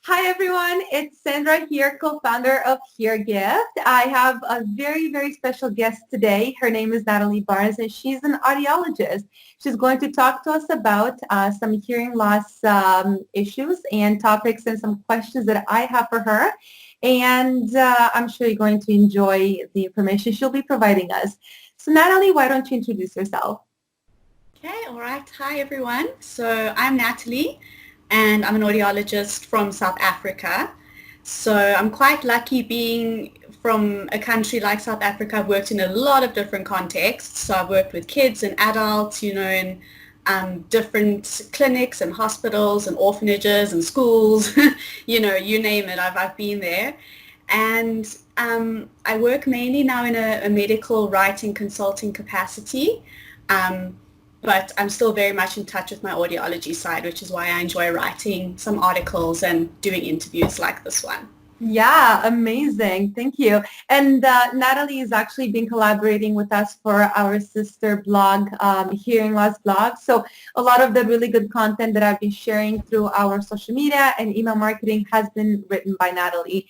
Hi everyone, it's Sandra here, co-founder of HearGift. I have a very, very special guest today. Her name is Natalie Barnes and she's an audiologist. She's going to talk to us about some hearing loss issues and topics and some questions that I have for her. And I'm sure you're going to enjoy the information she'll be providing us. So Natalie, why don't you introduce yourself? Okay, all right. Hi everyone. So I'm Natalie and I'm an audiologist from South Africa. So I'm quite lucky being from a country like South Africa. I've worked in a lot of different contexts. So I've worked with kids and adults, in different clinics and hospitals and orphanages and schools, you name it, I've been there. And I work mainly now in a medical writing consulting capacity. But I'm still very much in touch with my audiology side, which is why I enjoy writing some articles and doing interviews like this one. Yeah, amazing. Thank you. And Natalie has actually been collaborating with us for our sister blog, Hearing Loss blog. So a lot of the really good content that I've been sharing through our social media and email marketing has been written by Natalie.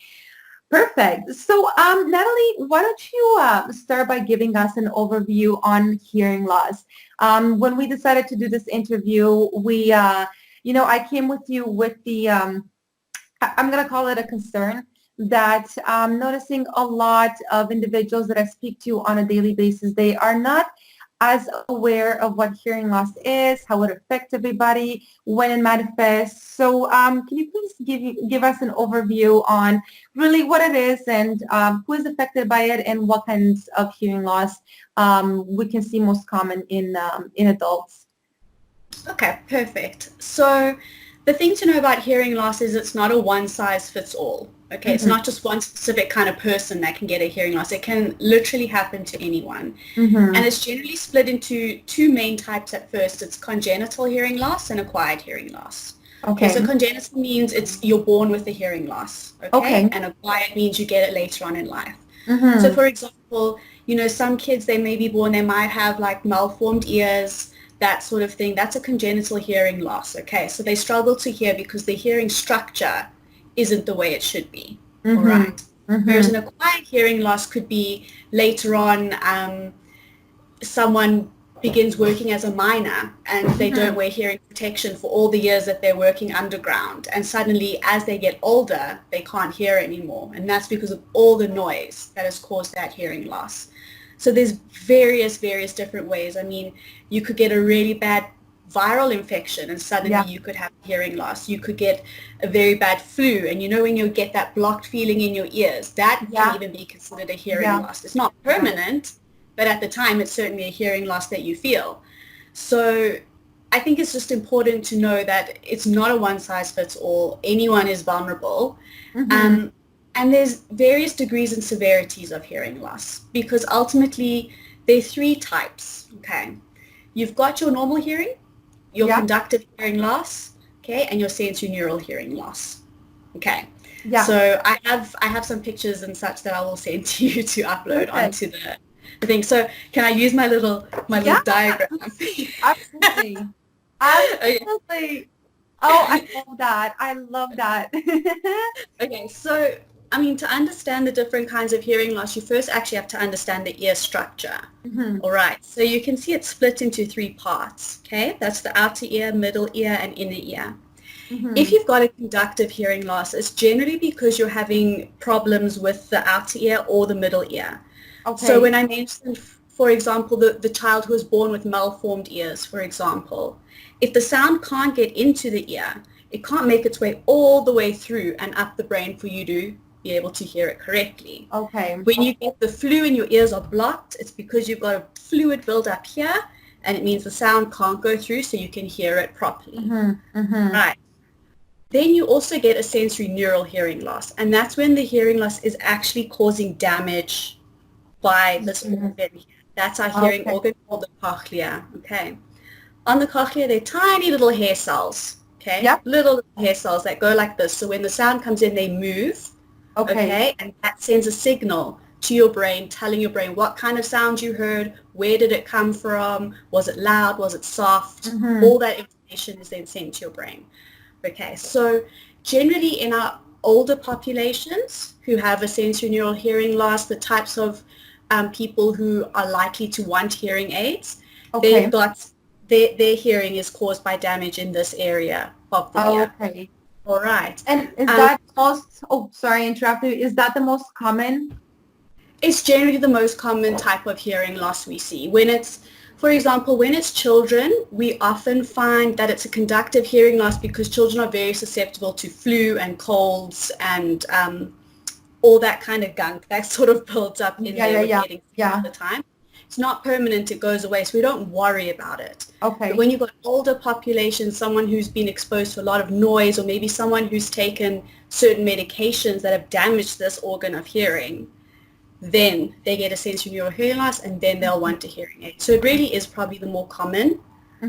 Perfect. So, Natalie, why don't you start by giving us an overview on hearing loss? When we decided to do this interview, I came with you with the, I'm going to call it a concern that I'm noticing a lot of individuals that I speak to on a daily basis, they are not as aware of what hearing loss is, how it affects everybody, when it manifests. So can you please give us an overview on really what it is and who is affected by it and what kinds of hearing loss we can see most common in adults? Okay, perfect. So the thing to know about hearing loss is it's not a one-size-fits-all. Okay, it's not just one specific kind of person that can get a hearing loss. It can literally happen to anyone. And it's generally split into two main types at first. It's congenital hearing loss and acquired hearing loss. Okay, so congenital means you're born with a hearing loss. Okay, and acquired means you get it later on in life. So for example, some kids, they may be born, they might have like malformed ears, that sort of thing. That's a congenital hearing loss. Okay, so they struggle to hear because the hearing structure isn't the way it should be. All right. Whereas an acquired hearing loss could be later on, someone begins working as a miner and they don't wear hearing protection for all the years that they're working underground, and suddenly as they get older they can't hear anymore, and that's because of all the noise that has caused that hearing loss. So there's various different ways. I mean, you could get a really bad viral infection and suddenly you could have hearing loss. You could get a very bad flu, and when you get that blocked feeling in your ears, that can even be considered a hearing loss. It's not permanent, but at the time it's certainly a hearing loss that you feel. So I think it's just important to know that it's not a one-size-fits-all. Anyone is vulnerable. And there's various degrees and severities of hearing loss, because ultimately there are three types. Okay, you've got your normal hearing, your conductive hearing loss, okay, and your sensorineural hearing loss. Okay. So I have some pictures and such that I will send to you to upload onto the thing. So can I use my little diagram? Absolutely. Absolutely. Oh, I love that. I love that. Okay, so I mean, to understand the different kinds of hearing loss, you first actually have to understand the ear structure. All right, so you can see it's split into three parts. Okay, that's the outer ear, middle ear, and inner ear. If you've got a conductive hearing loss, it's generally because you're having problems with the outer ear or the middle ear. So when I mentioned, for example, the child who was born with malformed ears, for example, if the sound can't get into the ear, it can't make its way all the way through and up the brain for you to be able to hear it correctly. When you get the flu and your ears are blocked, it's because you've got a fluid build up here, and it means the sound can't go through so you can hear it properly. Right. Then you also get a sensorineural hearing loss, and that's when the hearing loss is actually causing damage by this organ. That's our hearing organ called the cochlea. Okay. On the cochlea, they're tiny little hair cells. Okay. Little hair cells that go like this. So when the sound comes in, they move. Okay. And that sends a signal to your brain, telling your brain what kind of sound you heard, where did it come from, was it loud, was it soft, all that information is then sent to your brain. Okay, so generally in our older populations who have a sensorineural hearing loss, the types of people who are likely to want hearing aids, they've got their hearing is caused by damage in this area of the ear. Okay. All right. And is that most, oh, sorry, interrupted. Is that the most common? It's generally the most common type of hearing loss we see. When it's, for example, when it's children, we often find that it's a conductive hearing loss because children are very susceptible to flu and colds and all that kind of gunk that sort of builds up in there getting sick all the time. It's not permanent, it goes away, so we don't worry about it. Okay. But when you've got older population, someone who's been exposed to a lot of noise, or maybe someone who's taken certain medications that have damaged this organ of hearing, then they get a sensorineural hearing loss, and then they'll want a hearing aid. So it really is probably the more common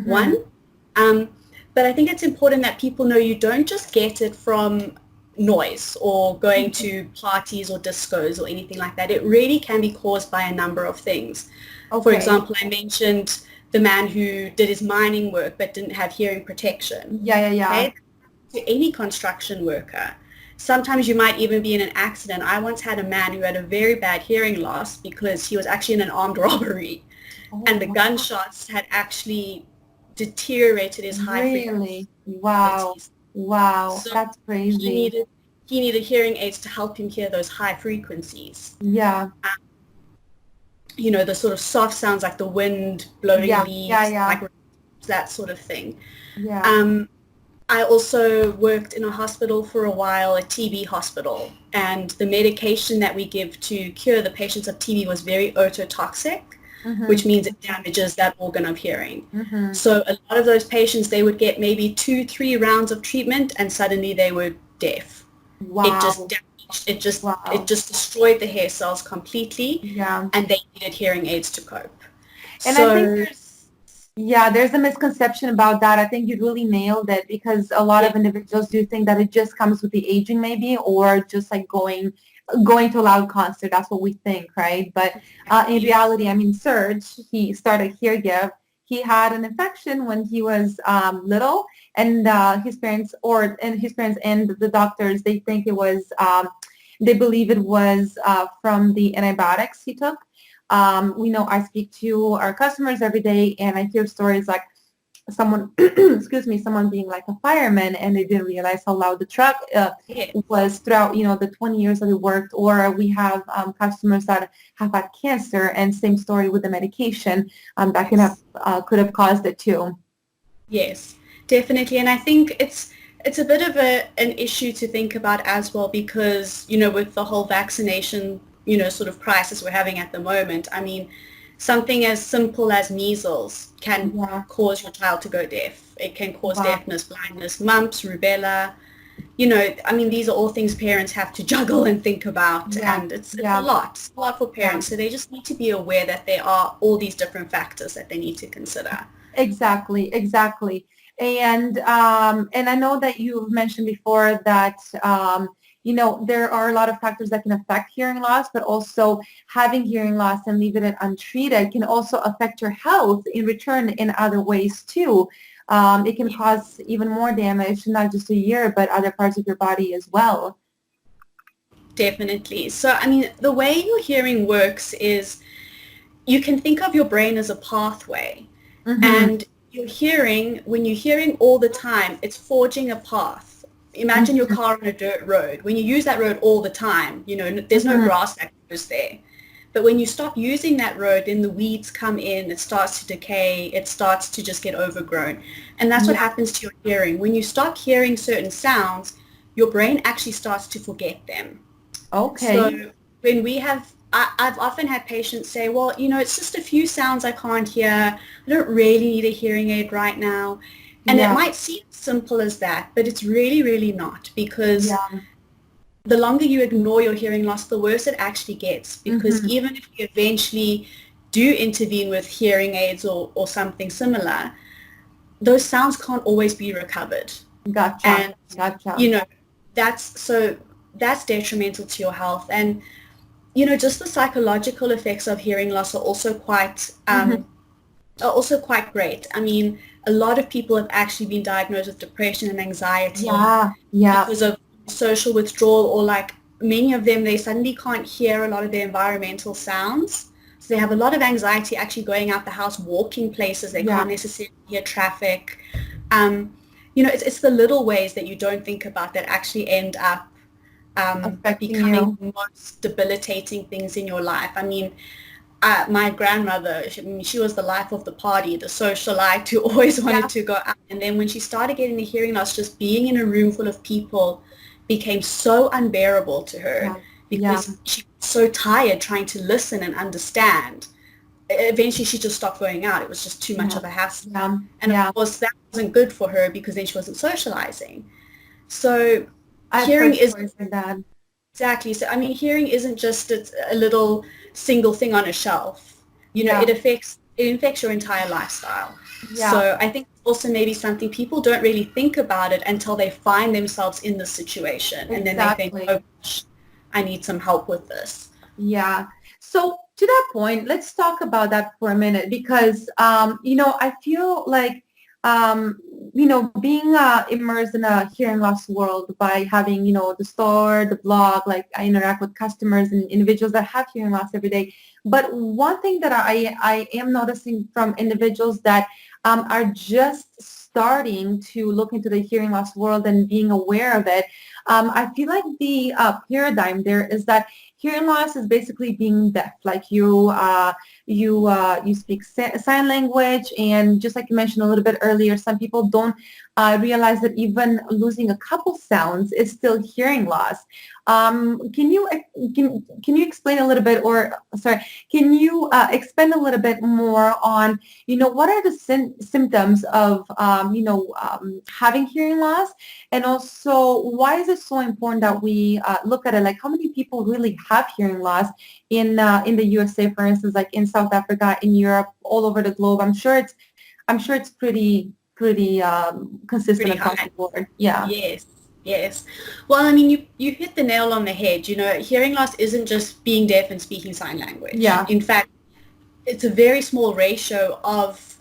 one. But I think it's important that people know you don't just get it from noise or going to parties or discos or anything like that. It really can be caused by a number of things. For example, I mentioned the man who did his mining work but didn't have hearing protection. Okay? To any construction worker. Sometimes you might even be in an accident. I once had a man who had a very bad hearing loss because he was actually in an armed robbery, and the gunshots had actually deteriorated his high frequency. Wow, so that's crazy. He needed hearing aids to help him hear those high frequencies. Yeah. You know, the sort of soft sounds like the wind blowing leaves, like that sort of thing. Yeah. I also worked in a hospital for a while, a TB hospital, and the medication that we give to cure the patients of TB was very ototoxic, which means it damages that organ of hearing. So a lot of those patients, they would get maybe 2-3 rounds of treatment and suddenly they were deaf. It just damaged, it just destroyed the hair cells completely, and they needed hearing aids to cope. And I think there's a misconception about that. I think you really nailed it, because a lot of individuals do think that it just comes with the aging maybe, or just like going to a loud concert. That's what we think, right? But in reality, I mean, Serge, he started HearGift. He had an infection when he was little, and his parents and the doctors, they think it was, they believe it was from the antibiotics he took. We know, I speak to our customers every day, and I hear stories like someone, someone being like a fireman, and they didn't realize how loud the truck was throughout, the 20 years that they worked. Or we have customers that have had cancer, and same story with the medication that could have caused it too. Yes, definitely. And I think it's a bit of an issue to think about as well, because, with the whole vaccination, sort of crisis we're having at the moment. I mean, something as simple as measles can cause your child to go deaf. It can cause deafness, blindness, mumps, rubella. I mean, these are all things parents have to juggle and think about, and it's a lot for parents. So they just need to be aware that there are all these different factors that they need to consider. Exactly. And I know that you've mentioned before that there are a lot of factors that can affect hearing loss, but also having hearing loss and leaving it untreated can also affect your health in return in other ways too. It can cause even more damage, not just a ear, but other parts of your body as well. Definitely. So, I mean, the way your hearing works is you can think of your brain as a pathway, and your hearing, when you're hearing all the time, it's forging a path. Imagine your car on a dirt road. When you use that road all the time, there's no grass that grows there. But when you stop using that road, then the weeds come in, it starts to decay, it starts to just get overgrown. And that's what happens to your hearing. When you stop hearing certain sounds, your brain actually starts to forget them. Okay. So when we have, I've often had patients say, well, it's just a few sounds I can't hear. I don't really need a hearing aid right now. And it might seem simple as that, but it's really, really not, because the longer you ignore your hearing loss, the worse it actually gets, because even if you eventually do intervene with hearing aids or something similar, those sounds can't always be recovered. Gotcha. And, that's detrimental to your health. And, just the psychological effects of hearing loss are also quite are also quite great. I mean, a lot of people have actually been diagnosed with depression and anxiety Yeah, yeah, because of social withdrawal, or like many of them, they suddenly can't hear a lot of their environmental sounds. So they have a lot of anxiety actually going out the house, walking places. They yeah, can't necessarily hear traffic. Um, it's the little ways that you don't think about that actually end up affecting becoming you. the most debilitating things in your life. I mean, my grandmother, she was the life of the party, the socialite who always wanted Yeah, to go out. And then when she started getting the hearing loss, just being in a room full of people became so unbearable to her yeah, yeah, because she was so tired trying to listen and understand. Eventually, she just stopped going out. It was just too much yeah, of a hassle. yeah, And of yeah. course, that wasn't good for her because then she wasn't socializing. So I've hearing heard is stories like that. exactly. So, I mean, hearing isn't just a little single thing on a shelf. Yeah, It infects your entire lifestyle. yeah, So I think also maybe something people don't really think about it until they find themselves in the situation, and then they think, exactly. oh gosh, I need some help with this. Yeah. So to that point, let's talk about that for a minute because, I feel like, um, being immersed in a hearing loss world by having, the store, the blog, like I interact with customers and individuals that have hearing loss every day. But one thing that I am noticing from individuals that are just starting to look into the hearing loss world and being aware of it, I feel like the paradigm there is that hearing loss is basically being deaf. Like you speak sign language, and just like you mentioned a little bit earlier, some people don't realize that even losing a couple sounds is still hearing loss. Can you explain a little bit, or sorry, can you expand a little bit more on what are the symptoms of having hearing loss, and also why is it so important that we look at it? Like how many people really have hearing loss in the USA, for instance, like in South Africa, in Europe, all over the globe? I'm sure it's pretty consistent Pretty across the high. board. Yeah. Yes, yes. Well, I mean, you hit the nail on the head. Hearing loss isn't just being deaf and speaking sign language. Yeah. In fact, it's a very small ratio of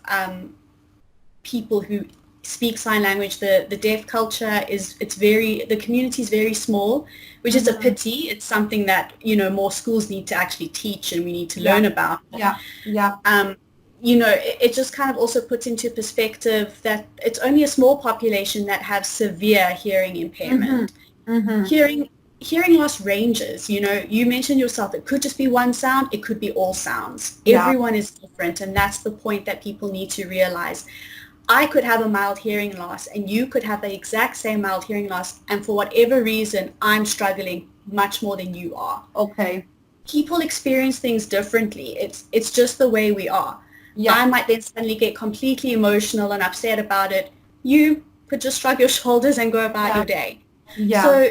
people who speak sign language. The deaf culture the community is very small, which is a Hmm. pity. It's something that, more schools need to actually teach and we need to Yeah. learn about. Yeah. Yeah. Um, it just kind of also puts into perspective that it's only a small population that have severe hearing Hmm. impairment. Hmm. Hearing hearing loss ranges. You mentioned yourself, it could just be one sound, it could be all sounds. Yeah. Everyone is different, and that's the point that people need to realize. I could have a mild hearing loss and you could have the exact same mild hearing loss, and for whatever reason I'm struggling much more than you are. Okay. People experience things differently. It's just the way we are. Yeah. I might then suddenly get completely emotional and upset about it. You could just shrug your shoulders and go about Yeah. your day. Yeah. So,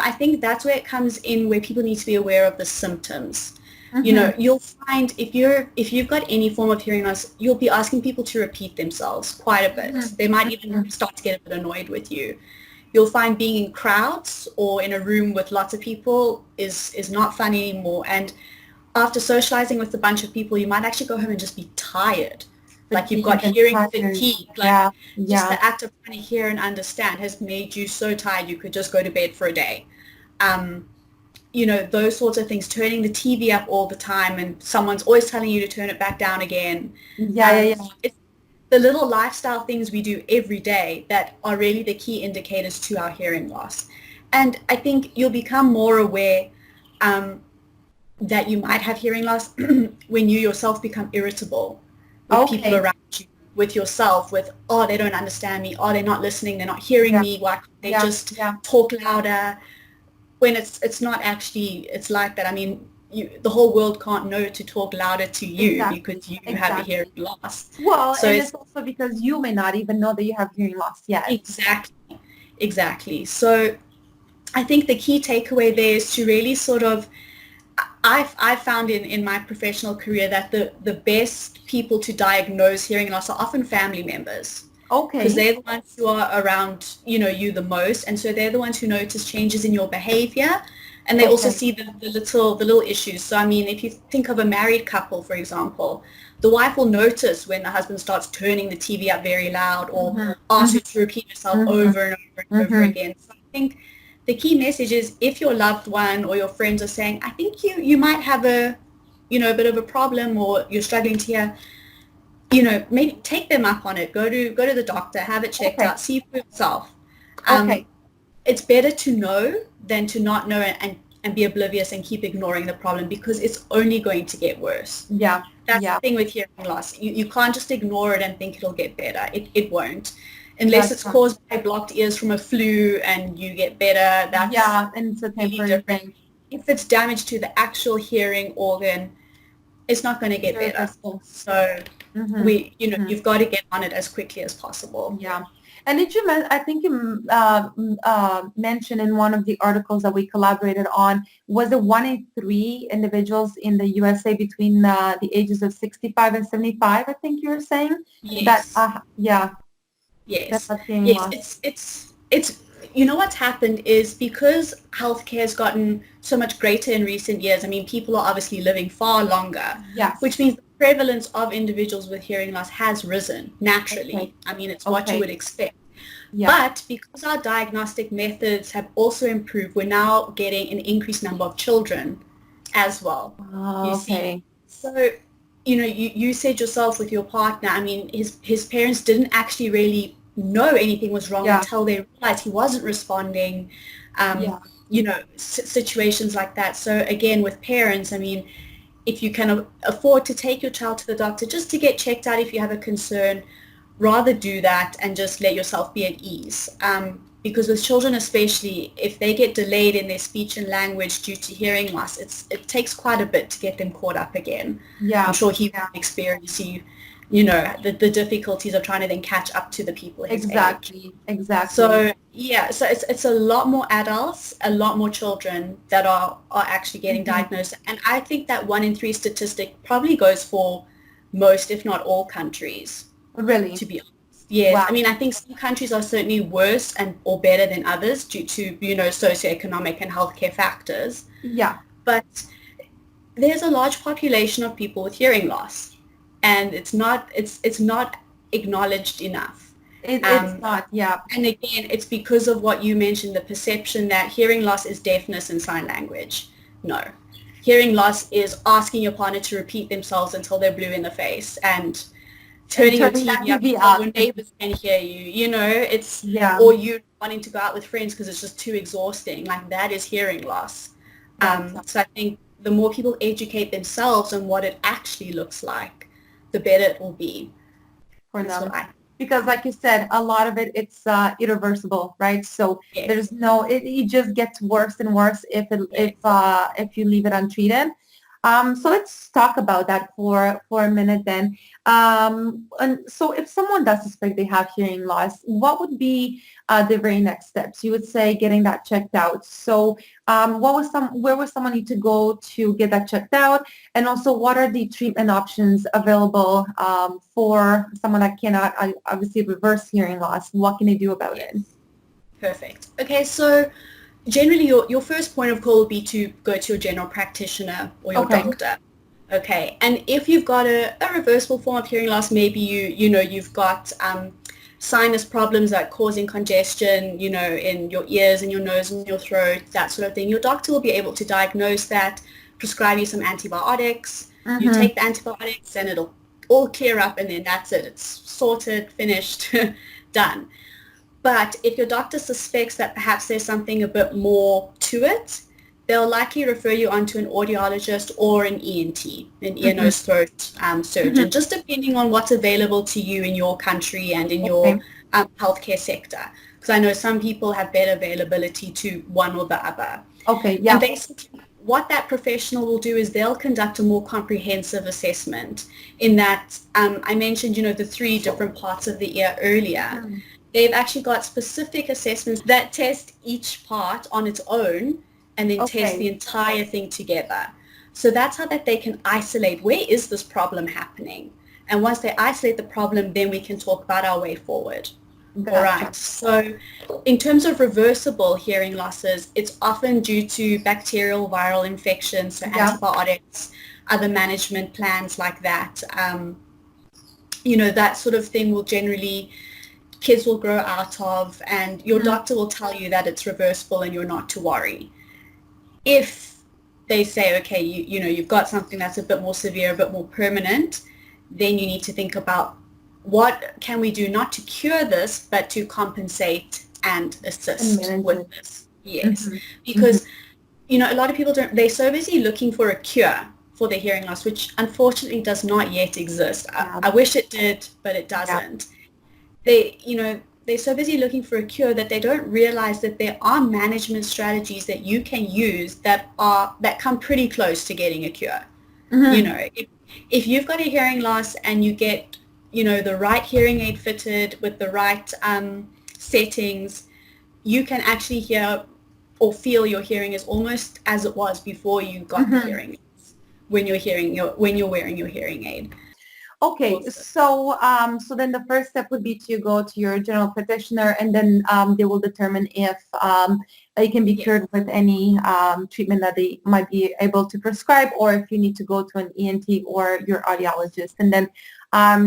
I think that's where it comes in, where people need to be aware of the symptoms. Hmm. You'll find if you've got any form of hearing loss, you'll be asking people to repeat themselves quite a bit. Hmm. They might even Hmm. start to get a bit annoyed with you. You'll find being in crowds or in a room with lots of people is not fun anymore. And after socializing with a bunch of people, you might actually go home and just be tired. Like you've got Fatigue and hearing tired. fatigue. Like Yeah. just Yeah. the act of trying to hear and understand has made you so tired you could just go to bed for a day. Um, those sorts of things, turning the TV up all the time and someone's always telling you to turn it back down again. Yeah. Yeah. Yeah. It's the little lifestyle things we do every day that are really the key indicators to our hearing loss. And I think you'll become more aware um, that you might have hearing loss when you yourself become irritable with people Okay. around you, with yourself, with, oh, they don't understand me, oh, they're not listening, they're not hearing Yeah. me, why can't they Yeah. just Yeah. talk louder? When it's not actually, it's like that. I mean, the whole world can't know to talk louder to you Exactly. because you have a hearing Exactly. loss. Well, So and it's it's also because you may not even know that you have hearing loss yet. exactly, exactly. So I think the key takeaway there is to really sort of, I've found in my professional career that the best people to diagnose hearing loss are often family members. because Okay. they're the ones who are around, you the most, and so they're the ones who notice changes in your behavior, and they also Okay. see the little issues. So I mean, if you think of a married couple, for example, the wife will notice when the husband starts turning the TV up very loud or Mm-hmm. asks Mm-hmm. you to repeat yourself Mm-hmm. over and over and over Mm-hmm. again. So I think the key message is, if your loved one or your friends are saying, I think you might have a bit of a problem, or you're struggling to hear, maybe take them up on it. Go to the doctor, have it checked Okay. out, see for yourself. Okay. It's better to know than to not know and be oblivious and keep ignoring the problem, because it's only going to get worse. Yeah. That's the Yeah. thing with hearing loss. You can't just ignore it and think it'll get better. It won't. Unless That's it's right. caused by blocked ears from a flu and you get better, that's Yeah, and it's a really temporary different. thing. If it's damage to the actual hearing organ, it's not going to It's get better. irreversible. So Mm-hmm. Mm-hmm. you've got to get on it as quickly as possible. Yeah. And did you I think you mentioned in one of the articles that we collaborated on, was it 1 in 3 individuals in the USA between the ages of 65 and 75, I think you were saying? That, Yes. yeah, that Yes. are hearing Yes. loss. It's what's happened is, because healthcare has gotten so much greater in recent years. I mean, people are obviously living far longer, which Yes. means the prevalence of individuals with hearing loss has risen Okay. naturally. I mean, it's what you Okay. would expect. Yeah. But because our diagnostic methods have also improved, we're now getting an increased number of children as well. You see, Okay. so you said yourself with your partner. I mean, his parents didn't actually really know anything was wrong Yeah. until they realized he wasn't responding. Yeah. Situations like that. So again, with parents, I mean, if you can afford to take your child to the doctor just to get checked out if you have a concern, rather do that and just let yourself be at ease. Because with children especially, if they get delayed in their speech and language due to hearing loss, it takes quite a bit to get them caught up again. I'm Yeah. sure he Yeah. will experience the difficulties of trying to then catch up to the people his age. Exactly. Exactly. So yeah, so it's a lot more adults, a lot more children that are actually getting Mm-hmm. diagnosed. And I think that 1 in 3 statistic probably goes for most, if not all countries, Really? to be honest. Yes. I Wow. mean, I think some countries are certainly worse or better than others due to, socioeconomic and healthcare factors. Yeah. But there's a large population of people with hearing loss, and it's not acknowledged enough. It's not. Yeah. And again, it's because of what you mentioned, the perception that hearing loss is deafness and sign language. No. Hearing loss is asking your partner to repeat themselves until they're blue in the face, and And turning your turning that TV up TV so up. your neighbors can hear you. Yeah. Or you wanting to go out with friends because it's just too exhausting. Like, that is hearing loss. That's So I think the more people educate themselves on what it actually looks like, the better it will be. for That's them. what I Because like you said, a lot of it's irreversible, right? So Yes. there's it just gets worse and worse Yes. if you leave it untreated. So let's talk about that for a minute then. And so if someone does suspect they have hearing loss, what would be the very next steps? You would say getting that checked out. So where would someone need to go to get that checked out? And also, what are the treatment options available for someone that cannot obviously reverse hearing loss? What can they do about it? Yes. Perfect. Okay, so generally your first point of call would be to go to your general practitioner or your Okay. doctor. Okay, and if you've got a reversible form of hearing loss, maybe you've got sinus problems that are causing congestion, in your ears and your nose and your throat, that sort of thing. Your doctor will be able to diagnose that, prescribe you some antibiotics. You Mm-hmm. take the antibiotics and it'll all clear up, and then that's it. It's sorted, finished, done. But if your doctor suspects that perhaps there's something a bit more to it, they'll likely refer you on to an audiologist or an ENT, an ear, Mm-hmm. nose, throat Mm-hmm. surgeon, just depending on what's available to you in your country and in your Okay. healthcare sector. Because I know some people have better availability to one or the other. Okay. And Yeah. basically, what that professional will do is they'll conduct a more comprehensive assessment, in that I mentioned, the 3 different parts of the ear earlier. Mm-hmm. They've actually got specific assessments that test each part on its own and then test the Okay. entire thing together. So that's how that they can isolate, where is this problem happening? And once they isolate the problem, then we can talk about our way forward. Gotcha. All right. So in terms of reversible hearing losses, it's often due to bacterial viral infections, so antibiotics, other management plans like that. That sort of thing will generally, kids will grow out of, and your doctor will tell you that it's reversible and you're not to worry. If they say, okay, you've got something that's a bit more severe, a bit more permanent, then you need to think about what can we do not to cure this, but to compensate and assist with this. Yes. Because, a lot of people they're so busy looking for a cure for their hearing loss, which unfortunately does not yet exist. I wish it did, but it doesn't. They're so busy looking for a cure that they don't realize that there are management strategies that you can use that come pretty close to getting a cure. If you've got a hearing loss and you get, the right hearing aid fitted with the right settings, you can actually hear or feel your hearing is almost as it was before you got the hearing aids when you're wearing your hearing aid. Okay, so then the first step would be to go to your general practitioner, and then they will determine if it can be cured with any treatment that they might be able to prescribe, or if you need to go to an ENT or your audiologist. And then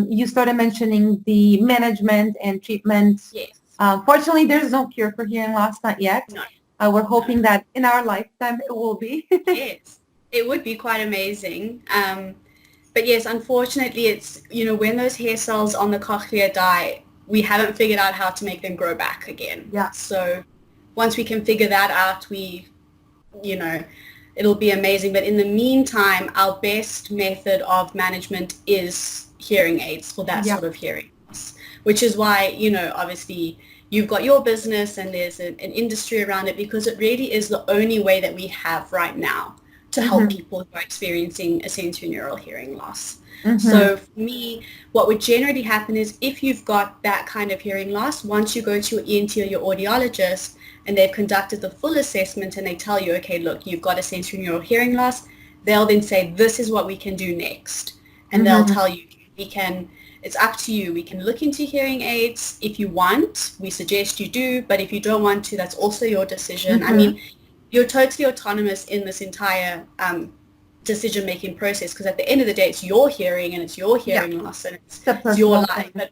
you started mentioning the management and treatment. Yes. Fortunately, there's no cure for hearing loss, not yet. No. We're hoping that in our lifetime it will be. Yes, it would be quite amazing. But yes, unfortunately, it's, when those hair cells on the cochlea die, we haven't figured out how to make them grow back again. Yeah. So once we can figure that out, it'll be amazing. But in the meantime, our best method of management is hearing aids for that sort of hearing loss, which is why, obviously you've got your business and there's an industry around it, because it really is the only way that we have right now to help people who are experiencing a sensorineural hearing loss. So for me, what would generally happen is if you've got that kind of hearing loss, once you go to your ENT or your audiologist and they've conducted the full assessment and they tell you, okay, look, you've got a sensorineural hearing loss, they'll then say, this is what we can do next. And they'll tell you, it's up to you. We can look into hearing aids if you want. We suggest you do, but if you don't want to, that's also your decision. I mean, you're totally autonomous in this entire decision-making process, because at the end of the day, it's your hearing and it's your hearing loss and it's your life. But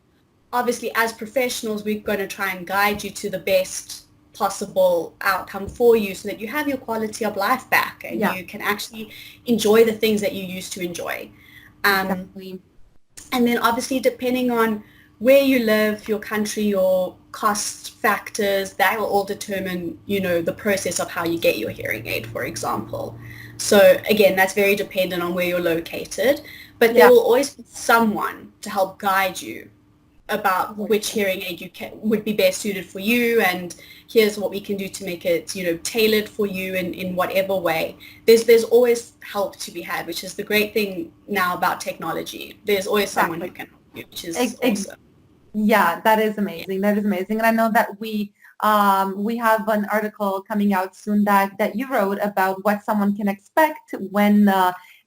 obviously, as professionals, we're going to try and guide you to the best possible outcome for you so that you have your quality of life back and you can actually enjoy the things that you used to enjoy. And then obviously, depending on where you live, your country, your cost factors, that will all determine, the process of how you get your hearing aid, for example. So again, that's very dependent on where you're located, but there will always be someone to help guide you about which hearing aid would be best suited for you, and here's what we can do to make it, tailored for you in whatever way. There's always help to be had, which is the great thing now about technology. There's always someone who can help you, which is awesome. Yeah, that is amazing. That is amazing. And I know that we have an article coming out soon that you wrote about what someone can expect when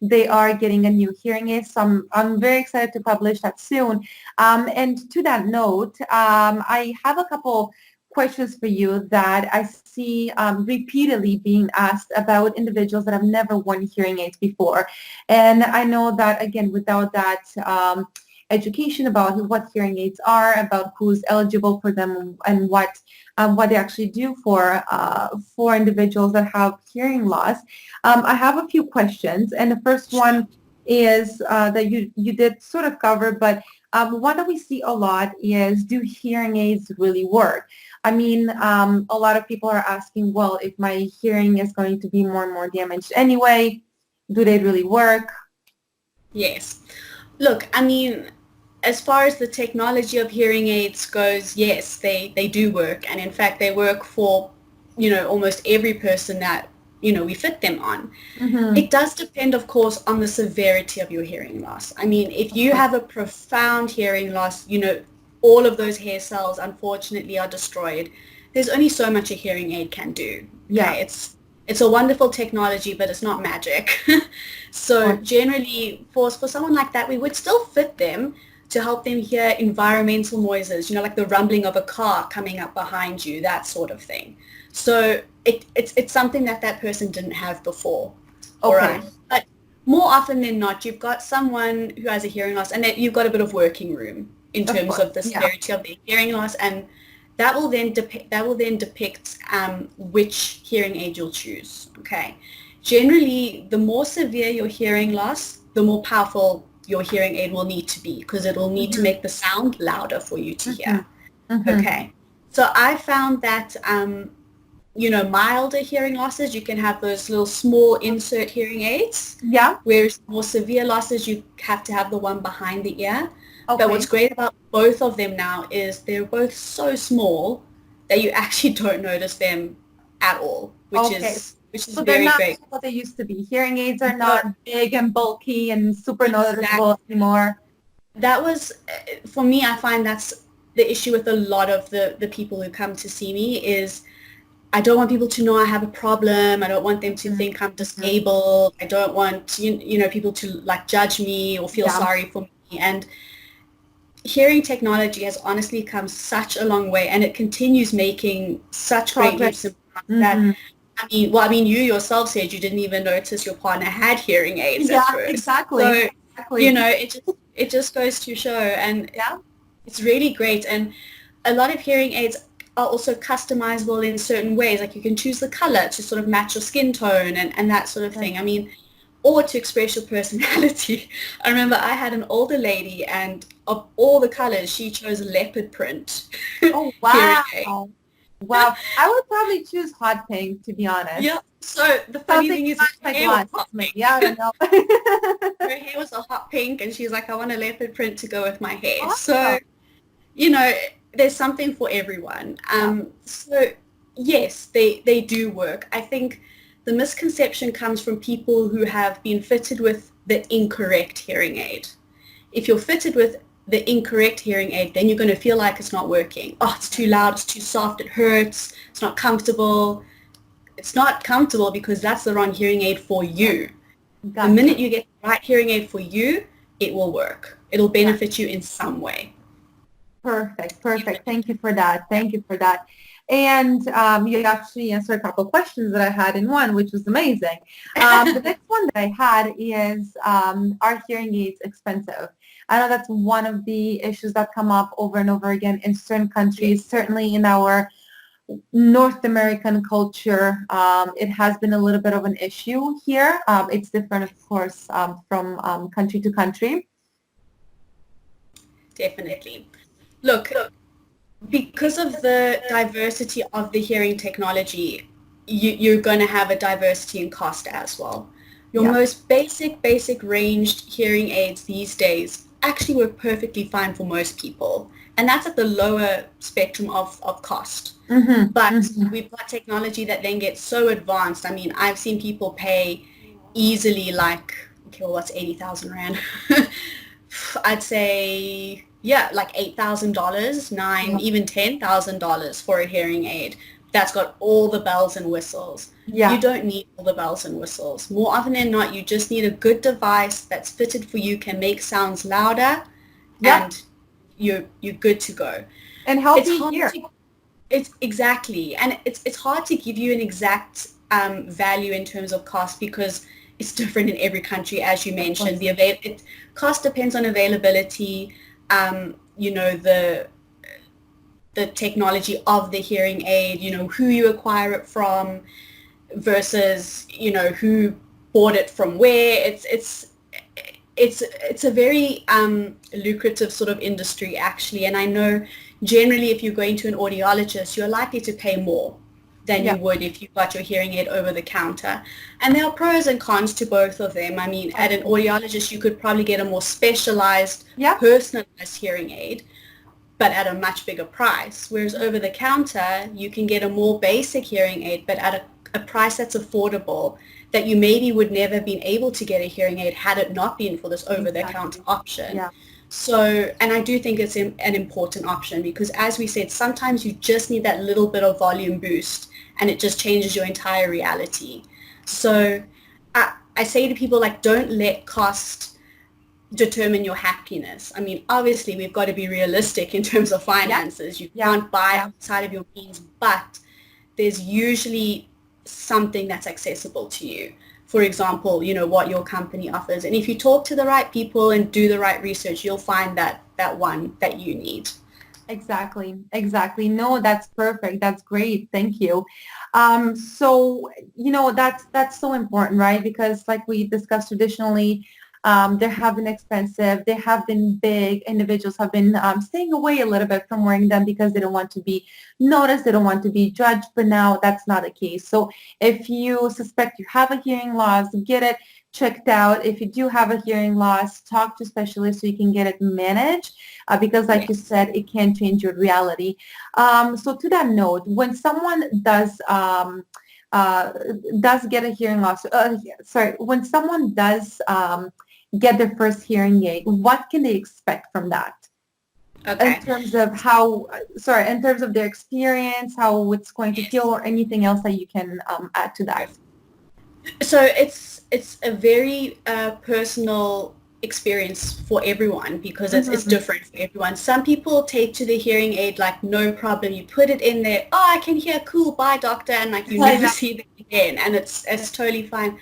they are getting a new hearing aid. So I'm very excited to publish that soon. And to that note, I have a couple questions for you that I see repeatedly being asked about individuals that have never worn hearing aids before. And I know that, again, without that education about what hearing aids are, about who's eligible for them, and what they actually do for individuals that have hearing loss. I have a few questions, and the first one is that you did sort of cover, but one that we see a lot is, do hearing aids really work? I mean, a lot of people are asking, well, if my hearing is going to be more and more damaged anyway, do they really work? Yes. Look, I mean, as far as the technology of hearing aids goes, yes, they do work. And in fact, they work for, almost every person that, we fit them on. It does depend, of course, on the severity of your hearing loss. I mean, if you have a profound hearing loss, all of those hair cells, unfortunately, are destroyed. There's only so much a hearing aid can do. Yeah. Okay? It's a wonderful technology, but it's not magic. So generally, for someone like that, we would still fit them to help them hear environmental noises, like the rumbling of a car coming up behind you, that sort of thing. So it's something that person didn't have before. All right. But more often than not, you've got someone who has a hearing loss, and that you've got a bit of working room in terms of the severity of their hearing loss, and that will then depict which hearing aid you'll choose. Okay. Generally, the more severe your hearing loss, the more powerful your hearing aid will need to be, because it will need to make the sound louder for you to hear. Okay. So I found that, milder hearing losses, you can have those little small insert hearing aids. Yeah. Whereas more severe losses, you have to have the one behind the ear. Okay. But what's great about both of them now is they're both so small that you actually don't notice them at all, which is so very they're not great. what they used to be. Hearing aids are not big and bulky and super noticeable anymore. That was, for me, I find that's the issue with a lot of the people who come to see me is I don't want people to know I have a problem. I don't want them to think I'm disabled. I don't want, people to judge me or feel sorry for me. And hearing technology has honestly come such a long way, and it continues making such great leaps that you yourself said you didn't even notice your partner had hearing aids at first. Exactly. So, it just goes to show, and it's really great. And a lot of hearing aids are also customizable in certain ways. Like you can choose the color to sort of match your skin tone and that sort of thing. Or to express your personality. I remember I had an older lady, and of all the colors, she chose leopard print. Oh, wow. Wow. I would probably choose hot pink, to be honest. Yeah. So the funny thing is, her hair was hot pink. Yeah, I don't know. Her hair was a hot pink, and she's like, I want a leopard print to go with my hair. Awesome. So, there's something for everyone. So yes, they do work. I think the misconception comes from people who have been fitted with the incorrect hearing aid. If you're fitted with the incorrect hearing aid, then you're going to feel like it's not working. Oh, it's too loud, it's too soft, it hurts, it's not comfortable. It's not comfortable because that's the wrong hearing aid for you. The minute you get the right hearing aid for you, it will work. It'll benefit you in some way. Perfect. Thank you for that. And you actually answered a couple of questions that I had in one, which was amazing. The next one that I had is, are hearing aids expensive? I know that's one of the issues that come up over and over again in certain countries, certainly in our North American culture. It has been a little bit of an issue here. It's different, of course, from country to country. Definitely. Look, because of the diversity of the hearing technology, you're going to have a diversity in cost as well. Your most basic ranged hearing aids these days actually work perfectly fine for most people. And that's at the lower spectrum of cost. But we've got technology that then gets so advanced. I've seen people pay easily what's 80,000 Rand? I'd say, like $8,000, even $10,000 for a hearing aid that's got all the bells and whistles. You don't need all the bells and whistles. More often than not, you just need a good device that's fitted for you, can make sounds louder, and you're good to go. And healthy ear. It's exactly, and it's hard to give you an exact value in terms of cost because it's different in every country, as you mentioned. Cost depends on availability, the technology of the hearing aid, who you acquire it from versus, who bought it from where. It's a very lucrative sort of industry, actually. And I know generally if you're going to an audiologist, you're likely to pay more than you would if you got your hearing aid over the counter. And there are pros and cons to both of them. At an audiologist, you could probably get a more specialized, personalized hearing aid, but at a much bigger price. Whereas over the counter, you can get a more basic hearing aid, but at a price that's affordable, that you maybe would never have been able to get a hearing aid had it not been for this over-the-counter option. So, and I do think it's an important option because, as we said, sometimes you just need that little bit of volume boost, and it just changes your entire reality. So I say to people, like, don't let cost determine your happiness. I mean, obviously we've got to be realistic in terms of finances. You can't buy outside of your means, but there's usually something that's accessible to you. For example, you know, what your company offers. And if you talk to the right people and do the right research, you'll find that one that you need. Exactly, exactly. No, that's perfect. That's great. Thank you. So, you know, that's so important, right? Because like we discussed traditionally, they have been expensive. They have been big. Individuals have been staying away a little bit from wearing them because they don't want to be noticed. They don't want to be judged. But now that's not the case. So if you suspect you have a hearing loss, get it checked out. If you do have a hearing loss, talk to specialists so you can get it managed because like you said, it can change your reality. So to that note, when someone does get a hearing loss, when someone does get their first hearing aid, what can they expect from that? Okay. In terms of in terms of their experience, how it's going to feel, or anything else that you can add to that. So it's a very personal experience for everyone because it's different for everyone. Some people take to the hearing aid like no problem. You put it in there, oh, I can hear, cool, bye doctor, and like you never see them again, and it's totally fine.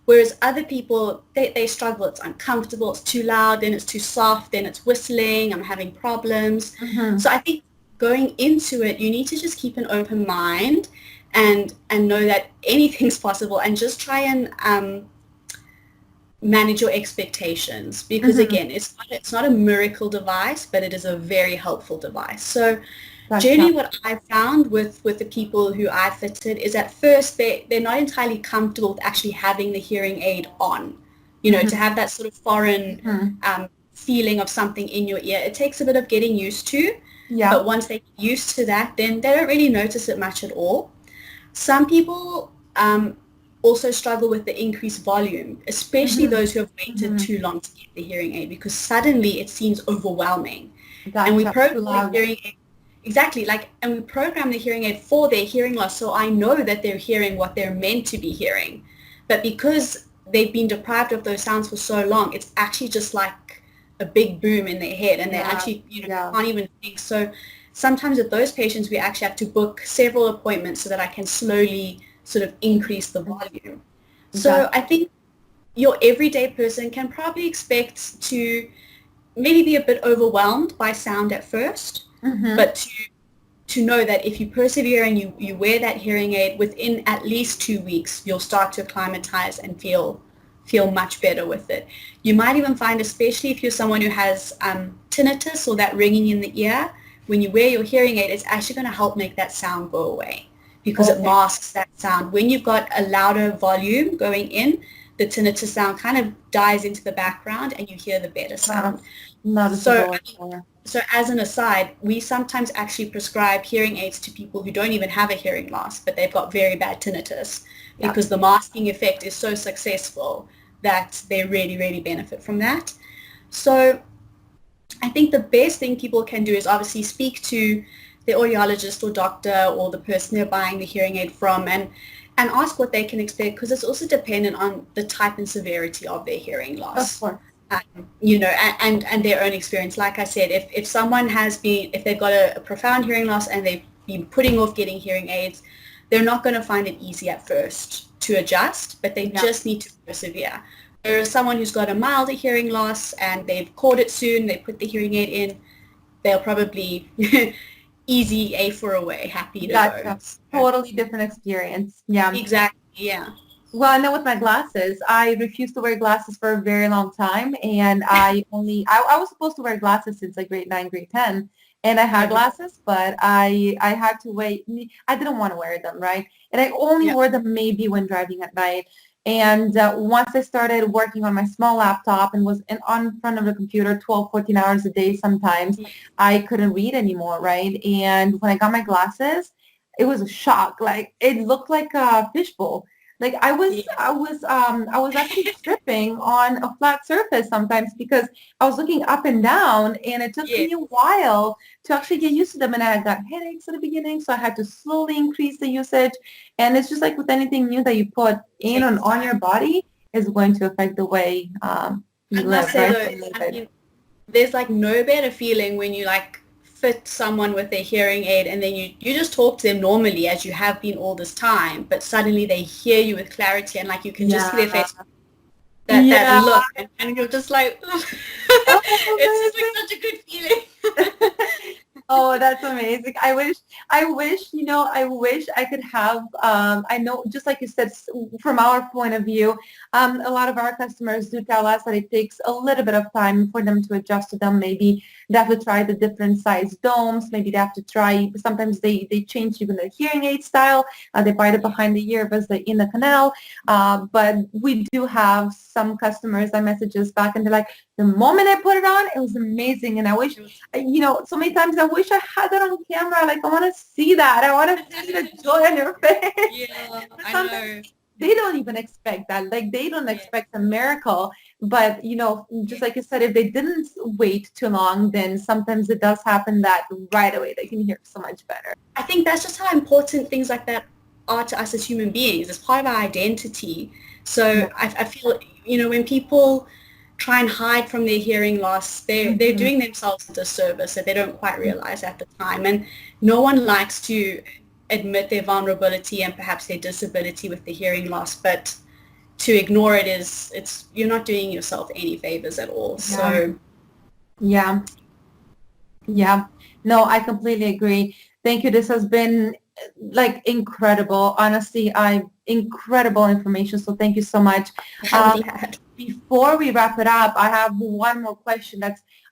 Whereas other people, they struggle. It's uncomfortable, it's too loud, then it's too soft, then it's whistling, I'm having problems. So I think going into it, you need to just keep an open mind and know that anything's possible, and just try and manage your expectations, because again, it's not a miracle device, but it is a very helpful device. So generally what I found with the people who I fitted is at first they're not entirely comfortable with actually having the hearing aid on, you know, to have that sort of foreign feeling of something in your ear. It takes a bit of getting used to, but once they get used to that, then they don't really notice it much at all. Some people also struggle with the increased volume, especially those who have waited too long to get the hearing aid, because suddenly it seems overwhelming. And we program the hearing aid, and we program the hearing aid for their hearing loss, so I know that they're hearing what they're meant to be hearing. But because they've been deprived of those sounds for so long, it's actually just like a big boom in their head, and they actually can't even think. So sometimes with those patients, we actually have to book several appointments so that I can slowly sort of increase the volume. So I think your everyday person can probably expect to maybe be a bit overwhelmed by sound at first, but to know that if you persevere and you wear that hearing aid, within at least 2 weeks, you'll start to acclimatize and feel much better with it. You might even find, especially if you're someone who has tinnitus or that ringing in the ear, when you wear your hearing aid, it's actually going to help make that sound go away, because it masks that sound. When you've got a louder volume going in, the tinnitus sound kind of dies into the background and you hear the better sound. So as an aside, we sometimes actually prescribe hearing aids to people who don't even have a hearing loss, but they've got very bad tinnitus, because the masking effect is so successful that they really, really benefit from that. So I think the best thing people can do is obviously speak to the audiologist or doctor or the person they're buying the hearing aid from, and ask what they can expect, because it's also dependent on the type and severity of their hearing loss. Of course. You know, and their own experience. Like I said, if someone if they've got a profound hearing loss and they've been putting off getting hearing aids, they're not going to find it easy at first to adjust, but they just need to persevere. Whereas someone who's got a milder hearing loss and they've caught it soon, they put the hearing aid in, they'll probably easy A for away, happy to go. Totally different experience. Yeah. Exactly. Yeah. Well, I know with my glasses, I refused to wear glasses for a very long time, and I was supposed to wear glasses since like grade 9, grade 10, and I had glasses, but I had to wait. I didn't want to wear them, right? And I only wore them maybe when driving at night. And once I started working on my small laptop and was on front of the computer 12, 14 hours a day sometimes, I couldn't read anymore, right? And when I got my glasses, it was a shock. Like, it looked like a fishbowl. Like I was actually tripping on a flat surface sometimes because I was looking up and down, and it took Yes. me a while to actually get used to them, and I got headaches at the beginning, so I had to slowly increase the usage. And it's just like with anything new that you put in on your body is going to affect the way you I must live, say right? though, I mean, there's like no better feeling when you like fit someone with their hearing aid and then you just talk to them normally as you have been all this time, but suddenly they hear you with clarity and like you can just see their Yeah. face, that Yeah. look, and you're just like, Oh, it's just like such a good feeling. Oh, that's amazing. I wish I could have, I know, just like you said, from our point of view, a lot of our customers do tell us that it takes a little bit of time for them to adjust to them. Maybe they have to try the different size domes. Maybe they have to try, sometimes they change even their hearing aid style. They buy it behind the ear versus the in the canal. But we do have some customers that message us back and they're like, the moment I put it on, it was amazing. And I wish, so many times I wish I had that on camera. Like, I want to see that. I want to see the joy on your face. Yeah, But I sometimes know. they don't even expect that. Like, they don't Yeah. expect a miracle. But, just like you said, if they didn't wait too long, then sometimes it does happen that right away they can hear so much better. I think that's just how important things like that are to us as human beings. It's part of our identity. Yeah. So I feel, when people try and hide from their hearing loss, they're Mhm. doing themselves a disservice that they don't quite realize at the time. And no one likes to admit their vulnerability and perhaps their disability with the hearing loss, but to ignore it you're not doing yourself any favors at all. Yeah. So Yeah. Yeah. No, I completely agree. Thank you. This has been like incredible. Honestly, incredible information. So thank you so much. I'm Um, glad. before we wrap it up, I have one more question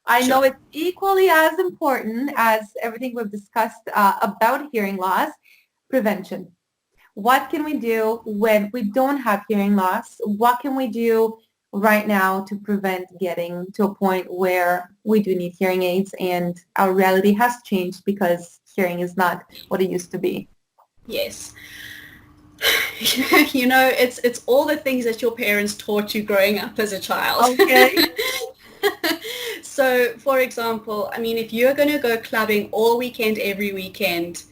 I know Sure. it's equally as important as everything we've discussed about hearing loss, prevention. What can we do when we don't have hearing loss? What can we do right now to prevent getting to a point where we do need hearing aids and our reality has changed because hearing is not what it used to be? Yes. It's all the things that your parents taught you growing up as a child. Okay. So, for example, I mean, if you're going to go clubbing all weekend, every weekend,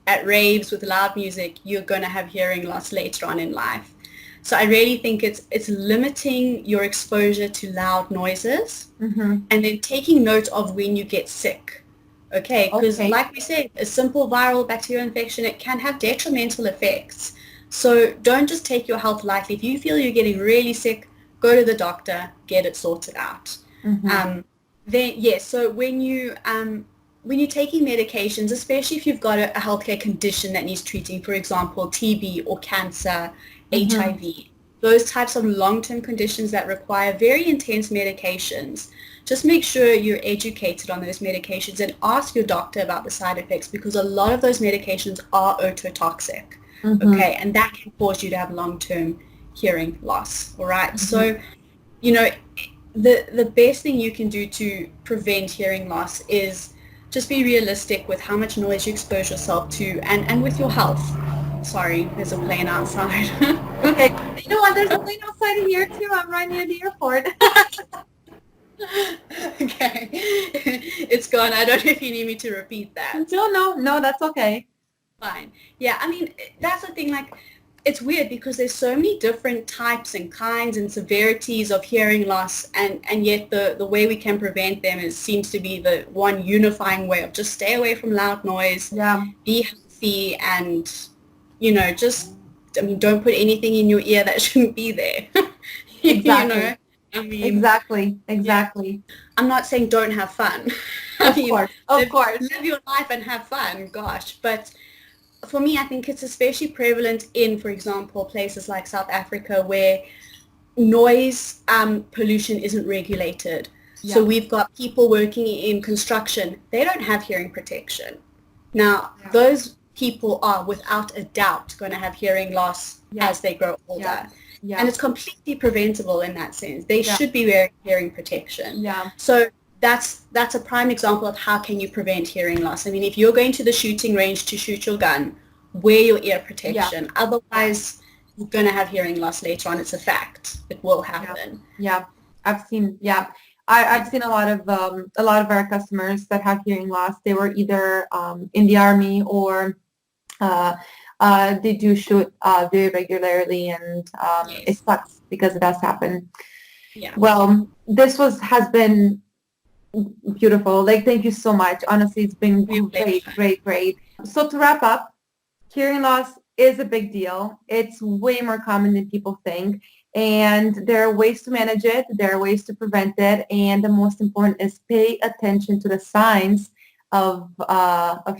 at raves with loud music, you're going to have hearing loss later on in life. So I really think it's limiting your exposure to loud noises Mm-hmm. and then taking note of when you get sick. Okay, because Okay. like we said, a simple viral bacterial infection, it can have detrimental effects. So don't just take your health lightly. If you feel you're getting really sick, go to the doctor, get it sorted out. Mm-hmm. Then yes, so when you're taking medications, especially if you've got a healthcare condition that needs treating, for example, TB or cancer, Mm-hmm. HIV, those types of long-term conditions that require very intense medications, just make sure you're educated on those medications and ask your doctor about the side effects because a lot of those medications are ototoxic, Mm-hmm. okay, and that can cause you to have long-term hearing loss, all right? Mm-hmm. So, you know, the best thing you can do to prevent hearing loss is just be realistic with how much noise you expose yourself to and with your health. Sorry, there's a plane outside. Okay. You know what? There's a plane outside of here too. I'm right near the airport. Okay. It's gone. I don't know if you need me to repeat that. No, that's okay. Fine. Yeah, I mean, that's the thing, like, it's weird because there's so many different types and kinds and severities of hearing loss and yet the way we can prevent them seems to be the one unifying way of just stay away from loud noise, Yeah. be healthy and, just, I mean, don't put anything in your ear that shouldn't be there. You Exactly. know, I mean, Exactly. yeah. Exactly. I'm not saying don't have fun. I Of mean, course. Of live, course. live your life and have fun, gosh. But for me, I think it's especially prevalent in, for example, places like South Africa where noise pollution isn't regulated. So Yeah. we've got people working in construction. They don't have hearing protection. Now, Yeah. those people are without a doubt going to have hearing loss Yeah. as they grow Yeah. older. And Yeah. it's completely preventable in that sense. They Yeah. should be wearing hearing protection. Yeah. So that's a prime example of how can you prevent hearing loss. I mean, if you're going to the shooting range to shoot your gun, wear your ear Yeah. protection. Otherwise, you're going to have hearing loss later on. It's a fact. It will happen. Yeah. I've seen I've seen a lot of our customers that have hearing loss. They were either in the army or they do shoot very regularly, and it Yes. sucks because it does happen. Yeah. Well, has been beautiful. Like, thank you so much. Honestly, it's been great. So to wrap up, hearing loss is a big deal. It's way more common than people think. And there are ways to manage it. There are ways to prevent it. And the most important is pay attention to the signs of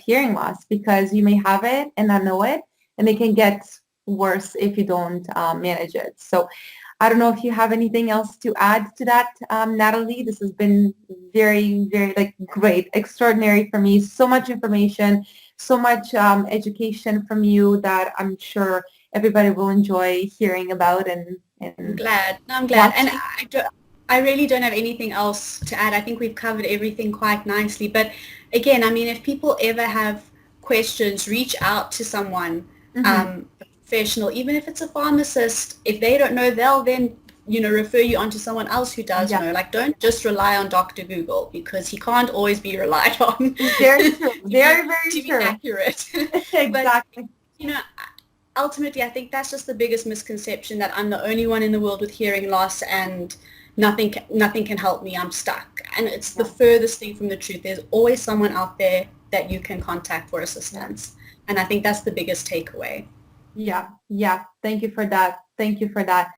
hearing loss, because you may have it and not know it, and it can get worse if you don't manage it. So I don't know if you have anything else to add to that, Natalie. This has been very, very great, extraordinary for me. So much information, so much education from you that I'm sure everybody will enjoy hearing about. I'm glad. No, I'm glad. watching. And I really don't have anything else to add. I think we've covered everything quite nicely. But again, I mean, if people ever have questions, reach out to someone, a professional, even if it's a pharmacist. If they don't know, they'll then, refer you on to someone else who does know. Like, don't just rely on Dr. Google, because he can't always be relied on. Very true. Very to true. be accurate. Exactly. But, ultimately, I think that's just the biggest misconception, that I'm the only one in the world with hearing loss and nothing can help me. I'm stuck. And it's the furthest thing from the truth. There's always someone out there that you can contact for assistance. And I think that's the biggest takeaway. Yeah. Thank you for that.